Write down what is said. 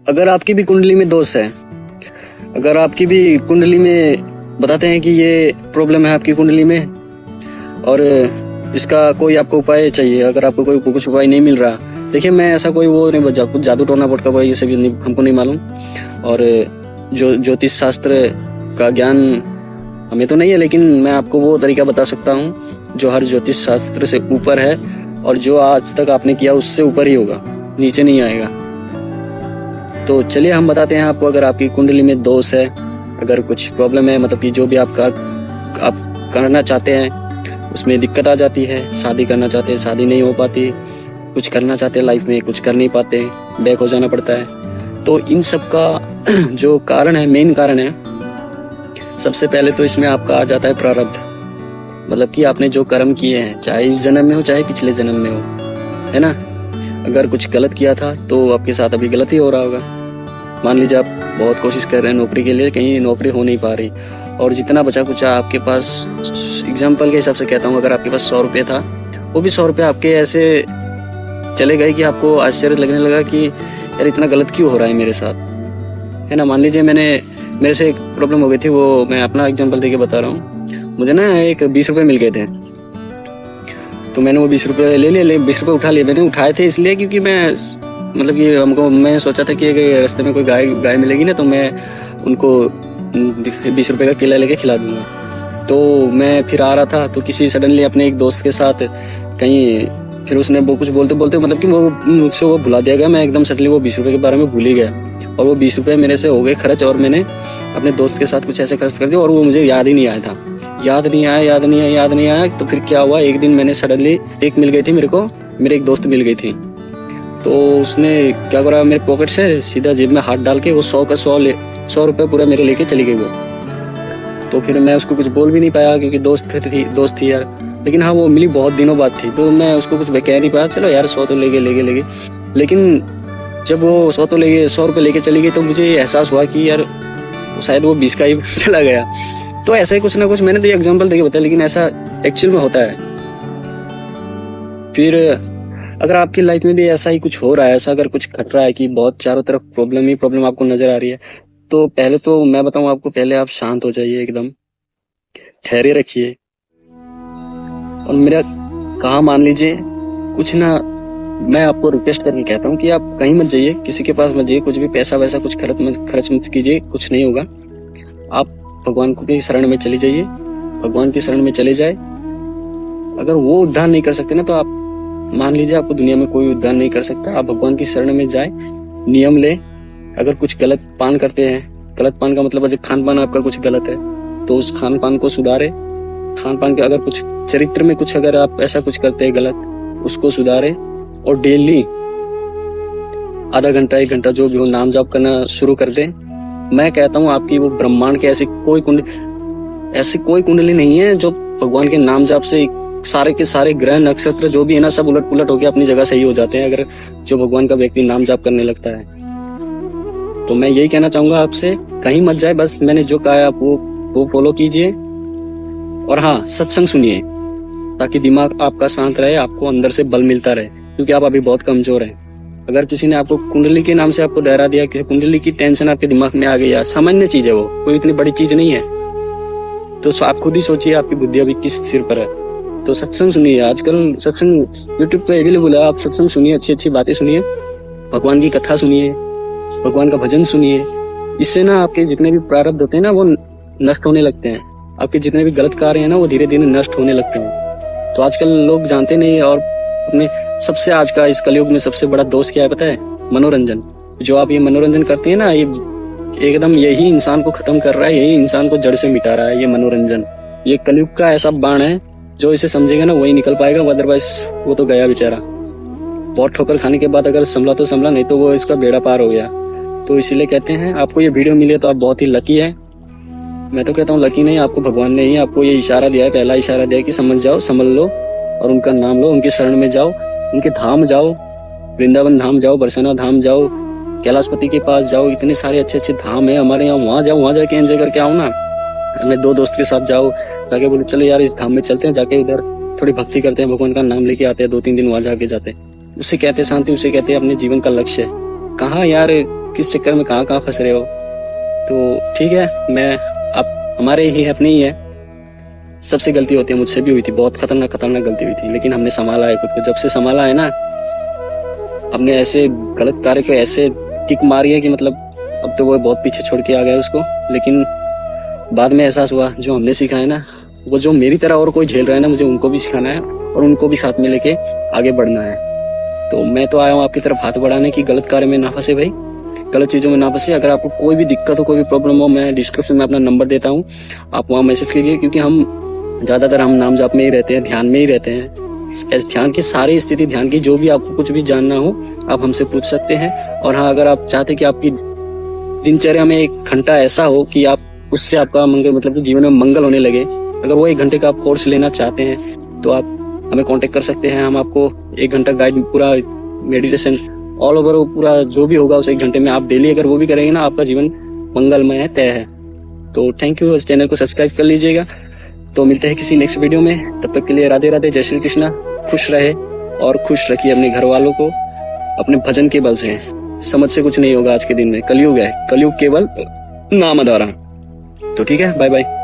अगर आपकी भी कुंडली में दोष है, अगर आपकी भी कुंडली में बताते हैं कि ये प्रॉब्लम है आपकी कुंडली में और इसका कोई आपको उपाय चाहिए, अगर आपको कोई कुछ उपाय नहीं मिल रहा, देखिए मैं ऐसा कोई वो नहीं बचा, कुछ जादू टोना पोटका भाई ये सब हमको नहीं मालूम। और जो ज्योतिष शास्त्र का ज्ञान हमें तो नहीं है, लेकिन मैं आपको वो तरीका बता सकता हूँ जो हर ज्योतिष शास्त्र से ऊपर है और जो आज तक आपने किया उससे ऊपर ही होगा, नीचे नहीं आएगा। तो चलिए हम बताते हैं आपको। अगर आपकी कुंडली में दोष है, अगर कुछ प्रॉब्लम है, मतलब कि जो भी आप करना चाहते हैं उसमें दिक्कत आ जाती है, शादी करना चाहते हैं शादी नहीं हो पाती, कुछ करना चाहते हैं लाइफ में कुछ कर नहीं पाते, बैक हो जाना पड़ता है, तो इन सब का जो कारण है, मेन कारण है, सबसे पहले तो इसमें आपका आ जाता है प्रारब्ध। मतलब कि आपने जो कर्म किए हैं, चाहे इस जन्म में हो चाहे पिछले जन्म में हो, है ना। अगर कुछ गलत किया था तो आपके साथ अभी गलत ही हो रहा होगा। मान लीजिए आप बहुत कोशिश कर रहे हैं नौकरी के लिए, कहीं नौकरी हो नहीं पा रही, और जितना बचा कुचा आपके पास, एग्जाम्पल के हिसाब से कहता हूँ, अगर आपके पास 100 रुपये था, वो भी 100 रुपये आपके ऐसे चले गए कि आपको आश्चर्य लगने लगा कि यार इतना गलत क्यों हो रहा है मेरे साथ, है ना। मान लीजिए मेरे से एक प्रॉब्लम हो गई थी, वो मैं अपना एग्जाम्पल देके बता रहा हूँ। मुझे ना एक 20 रुपये मिल गए थे, तो मैंने वो 20 रुपये ले लिए, 20 रुपये उठा लिए। मैंने उठाए थे इसलिए क्योंकि मैं सोचा था कि रास्ते में कोई गाय मिलेगी ना, तो मैं उनको 20 रुपये का केला लेके खिला दूंगा। तो मैं फिर आ रहा था, तो किसी सडनली अपने एक दोस्त के साथ कहीं, फिर उसने वो कुछ बोलते बोलते, मतलब कि वो मुझसे वो भुला दिया गया, मैं एकदम सडनली वो 20 रुपये के बारे में भूल ही गया, और वो 20 रुपये मेरे से हो गए खर्च, और मैंने अपने दोस्त के साथ कुछ ऐसे खर्च कर दिया, और वो मुझे याद ही नहीं आया था। याद नहीं आया। तो फिर क्या हुआ, एक दिन मैंने सडनली एक मिल गई थी मेरे को, मेरे एक दोस्त मिल गई थी, तो उसने क्या करा, मेरे पॉकेट से सीधा जेब में हाथ डाल के वो 100 रुपये पूरा मेरे लेके चली गई वो। तो फिर मैं उसको कुछ बोल भी नहीं पाया क्योंकि दोस्त थी यार। लेकिन हाँ, वो मिली बहुत दिनों बाद थी, तो मैं उसको कुछ कह नहीं पाया, चलो यार 100 तो ले गए। लेकिन जब वो 100 रुपये लेके चली गई, तो मुझे एहसास हुआ कि यार शायद वो 20 का ही चला गया। तो ऐसा ही कुछ ना कुछ, मैंने तो ये एग्जाम्पल देके बताया, लेकिन ऐसा एक्चुअल में होता है। फिर अगर आपकी लाइफ में भी ऐसा ही कुछ हो रहा है, ऐसा अगर कुछ घट रहा है कि बहुत चारों तरफ प्रॉब्लम आपको नजर आ रही है, तो पहले तो मैं बताऊं आपको, पहले आप शांत हो जाइए, एकदम ठहरे रखिए, और मेरा कहा मान लीजिए कुछ ना, मैं आपको रिक्वेस्ट करके कहता हूँ कि आप कहीं मत जाइए, किसी के पास मत जाइए, कुछ भी पैसा वैसा कुछ खर्च मत कीजिए, कुछ नहीं होगा। आप भगवान की शरण में चले जाइए, भगवान की शरण में चले जाए। अगर वो उद्धार नहीं कर सकते ना, तो आप मान लीजिए आपको दुनिया में कोई उद्धार नहीं कर सकता, आप भगवान की शरण में जाए, नियम ले। अगर कुछ गलत पान करते हैं, गलत पान का मतलब खान पान आपका कुछ गलत है, तो उस खान पान को सुधारे। खान पान के अगर कुछ चरित्र में कुछ अगर आप ऐसा कुछ करते हैं गलत, उसको सुधारे, और डेली आधा घंटा 1 घंटा जो भी हो नाम जाप करना शुरू कर दें। मैं कहता हूँ आपकी वो ब्रह्मांड के ऐसी कोई कुंडली नहीं है जो भगवान के नाम जाप से सारे के सारे ग्रह नक्षत्र जो भी है ना, सब उलट पुलट होकर अपनी जगह सही हो जाते हैं, अगर जो भगवान का व्यक्ति नाम जाप करने लगता है। तो मैं यही कहना चाहूंगा आपसे, कहीं मत जाए, बस मैंने जो कहा है आप वो फॉलो कीजिए। और हाँ, सत्संग सुनिए, ताकि दिमाग आपका शांत रहे, आपको अंदर से बल मिलता रहे, क्योंकि आप अभी बहुत कमजोर हैं। अगर किसी ने आपको कुंडली के नाम से आपको डरा दिया कि कुंडली की टेंशन आपके दिमाग में आ गई, यार सामान्य चीज है, वो कोई इतनी बड़ी चीज नहीं है, तो आप खुद ही सोचिए आपकी बुद्धि अभी किस सिर पर है। तो सत्संग सुनिए, आजकल सत्संग यूट्यूब पे अवेलेबल है, आप सत्संग सुनिए, अच्छी अच्छी बातें सुनिए, भगवान की कथा सुनिए, भगवान का भजन सुनिए। इससे ना आपके जितने भी प्रारब्ध होते हैं ना, वो नष्ट होने लगते हैं, आपके जितने भी गलत कार्य है ना, वो धीरे धीरे नष्ट होने लगते हैं। तो आजकल लोग जानते नहीं, और अपने सबसे आज का इस कलयुग में सबसे बड़ा दोष क्या है पता है? मनोरंजन। जो आप ये मनोरंजन करते हैं ना, ये एकदम यही इंसान को खत्म कर रहा है, यही इंसान को जड़ से मिटा रहा है। ये मनोरंजन, ये कलयुग का ऐसा बाण है, जो इसे समझेगा ना वही निकल पाएगा, अदरवाइज वो तो गया बेचारा। बहुत ठोकर खाने के बाद अगर संभला तो संभला, नहीं तो वो इसका बेड़ा पार हो गया। तो इसीलिए कहते हैं, आपको ये वीडियो मिले तो आप बहुत ही लकी है। मैं तो कहता हूँ लकी नहीं, आपको भगवान ने ही आपको ये इशारा दिया है, पहला इशारा दिया है कि समझ जाओ, संभल लो, और उनका नाम लो, उनकी शरण में जाओ, उनके धाम जाओ, वृंदावन धाम जाओ, बरसाना धाम जाओ, कैलाशपति के पास जाओ, इतने सारे अच्छे अच्छे धाम है हमारे यहाँ, वहाँ जाओ, वहाँ जाके एंजॉय करके आओ ना। हमें 2 दोस्त के साथ जाओ, जाके बोले चलो यार इस धाम में चलते हैं, जाके उधर थोड़ी भक्ति करते हैं, भगवान का नाम लेके आते हैं, 2-3 दिन वहाँ जाके जाते हैं। उसे कहते शांति, उसे कहते हैं अपने जीवन का लक्ष्य। कहाँ यार किस चक्कर में कहाँ कहाँ फंस रहे हो। तो ठीक है, मैं आप हमारे ही है, अपने ही है, सबसे गलती होती है, मुझसे भी हुई थी, बहुत खतरनाक खतरनाक गलती हुई थी, लेकिन हमने संभाला है खुद को। जब से संभाला है ना, हमने ऐसे गलत कार्य को ऐसे किक मारी है कि मतलब अब तो वो बहुत पीछे छोड़ के आ गया उसको। लेकिन बाद में एहसास हुआ जो हमने सीखा है ना, वो जो मेरी तरह और कोई झेल रहा है ना, मुझे उनको भी सिखाना है और उनको भी साथ में लेके आगे बढ़ना है। तो मैं तो आया हूँ आपकी तरफ हाथ बढ़ाने की, गलत कार्य में ना फंसे भाई, गलत चीजों में ना फंसे। अगर आपको कोई भी दिक्कत हो, कोई भी प्रॉब्लम हो, मैं डिस्क्रिप्शन में अपना नंबर देता हूँ, आप वहाँ मैसेज कीजिए। क्योंकि हम ज्यादातर हम नाम जाप में ही रहते हैं, ध्यान में ही रहते हैं। इस ध्यान की सारी स्थिति, ध्यान की जो भी आपको कुछ भी जानना हो, आप हमसे पूछ सकते हैं। और हाँ, अगर आप चाहते कि आपकी दिनचर्या में 1 घंटा ऐसा हो कि आप उससे आपका मंगल, मतलब कि जीवन में मंगल होने लगे, अगर वो 1 घंटे का आप कोर्स लेना चाहते हैं तो आप हमें कांटेक्ट कर सकते हैं। हम आपको 1 घंटा गाइड, पूरा मेडिटेशन ऑल ओवर, वो पूरा जो भी होगा उस 1 घंटे में आप डेली अगर वो भी करेंगे ना, आपका जीवन मंगलमय है, तय है। तो थैंक यू, इस चैनल को सब्सक्राइब कर लीजिएगा। तो मिलते हैं किसी नेक्स्ट वीडियो में, तब तक के लिए राधे राधे, जय श्री कृष्णा। खुश रहे और खुश रखिए अपने घर वालों को अपने भजन के बल से। समझ से कुछ नहीं होगा आज के दिन में, कलयुग है, कलयुग केवल नाम द्वारा। तो ठीक है, बाय बाय।